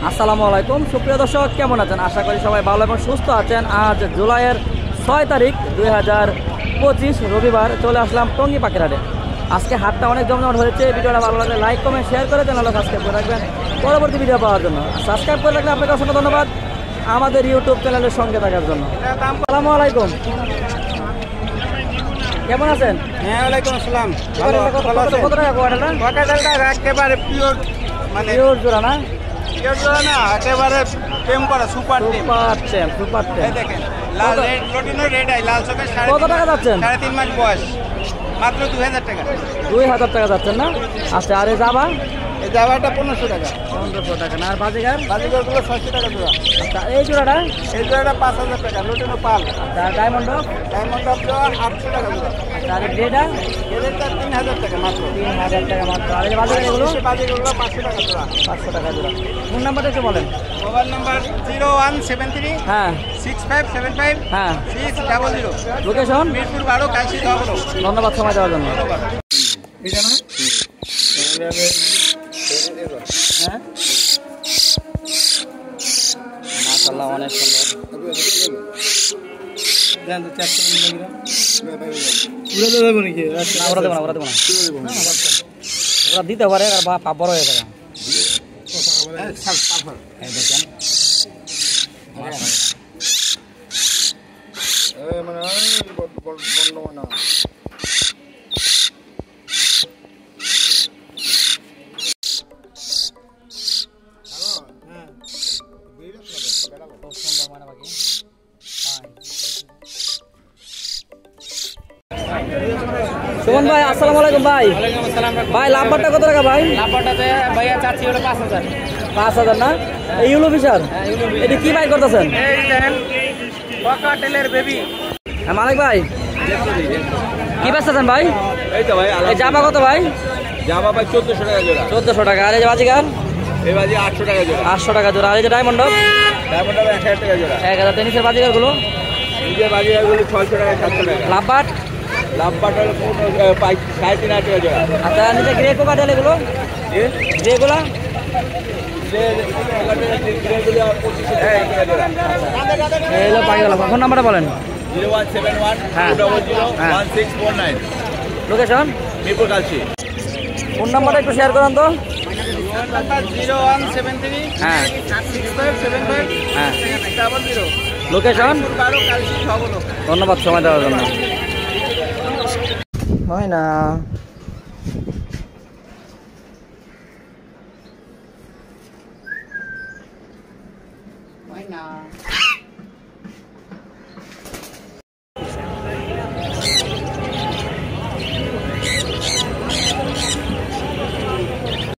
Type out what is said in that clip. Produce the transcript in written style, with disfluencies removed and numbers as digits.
আসসালামু আলাইকুম সুপ্রিয় দর্শক, কেমন আছেন? আশা করি সবাই ভালো এবং সুস্থ আছেন। আজ জুলাইয়ের 6 তারিখ 2025 রবিবার চলে আসলাম টঙ্গী পাখির হাটে। আজকে হাটটা অনেক জমজমাট হয়েছে। ভিডিওটা ভালো লাগলে লাইক কমেন্ট শেয়ার করে চ্যানেলটা সাবস্ক্রাইব করে রাখবেন পরবর্তী ভিডিও পাওয়ার জন্য। সাবস্ক্রাইব করে রাখলে আপনাকে অসংখ্য ধন্যবাদ আমাদের ইউটিউব চ্যানেলের সঙ্গে থাকার জন্য। আসসালামু আলাইকুম, কেমন আছেন? হ্যাঁ, ওয়ালাইকুম আসসালাম। কত টাকা কোয়াটালটা? কোয়াটালটা একেবারে পিওর, মানে পিওর জোড়া না? পিওর জোড়া না, একেবারে টেম করা সুপার টেম। সুপার টেম। দেখেন লাল রেড লোটিনো রেড আই লাল চোখে কত টাকা যাচ্ছেন? 3.5 মাস বয়স, মাত্র 2000 টাকা। 2000 টাকা যাচ্ছেন না? আচ্ছা, আর এই যাবা? এই জায়গাটা 1500 টাকা। 1500 টাকা না? আর বাজিগার? বাজিগরগুলো 600 টাকা জোড়া। আচ্ছা, এই জোড়াটা? এই জোড়াটা 5000 টাকা লোটিনো পাল। আচ্ছা, ডায়মন্ড? ডায়মন্ড অফ 800 টাকা জোড়া। আর গ্রেডা? এদেরটা 3000 টাকা মাত্র। 3000 টাকা মাত্র। আর এই বাজিগার এগুলো? বাজিগরগুলো 500 টাকা জোড়া। 500 টাকা জোড়া। ফোন নাম্বারটা একটু বলেন। মোবাইল নাম্বার 0173 হ্যাঁ 6575 হ্যাঁ। 600। লোকেশন? মিরপুর 12 কাশি দহন। ধন্যবাদ সময় দেওয়ার জন্য। এটা না? হ্যাঁ, মাশাআল্লাহ অনেক সুন্দর। দেন তো চেক করে নিয়ে গেলাম। পুরো দেবো নাকি? না, ওরা দেবো না, ওরা দেবো না। ওরা দিতে পারে, আর পাপ বড় হয়ে যাবে। এই দেখেন সুমন ভাই, আসসালামু আলাইকুম ভাই। ভাই লাভবারটা কত টাকা ভাই? লাভটাতে ভাইয়া চাচ্ছি হলো 5000। 5000 না? এই ইউলো ফিশার এটা কি ভাই করতেছেন? এই দেখেন কোকাটেলের বেবি। হ্যাঁ মালিক ভাই, কি বেচতেছেন ভাই? এই তো ভাই এই জামা কত ভাই? জামা ভাই 1400 টাকা জোড়া। 1400 টাকা। আর এই যে বাজিগার? এই বাজি 800 টাকা জোড়া। 800 টাকা জোড়া। আর এই যে ডায়মন্ড? ডায়মন্ড 1000 টাকা জোড়া। 1000। টেনিসের বাজিগার গুলো? নিজের বাজি এগুলো 600 টাকা 700 টাকা। লাভবাট? লাভবাটার 3500 টাকা জোড়া। আচ্ছা, নিচে গ্রে কোকাটেল এগুলো? গ্রেগুলা? এই হলো পাখি গেল। ফোন নাম্বারটা বলেন। 0171 হ্যাঁ। 200 1649। লোকেশন? মিরপুর কালচি। ফোন নাম্বারটা একটু শেয়ার করেন তো। 0173 হ্যাঁ 6575 হ্যাঁ। 600। লোকেশন? 12 কালচি সবল। ধন্যবাদ সময় দেওয়ার জন্য। হয় না হয় না।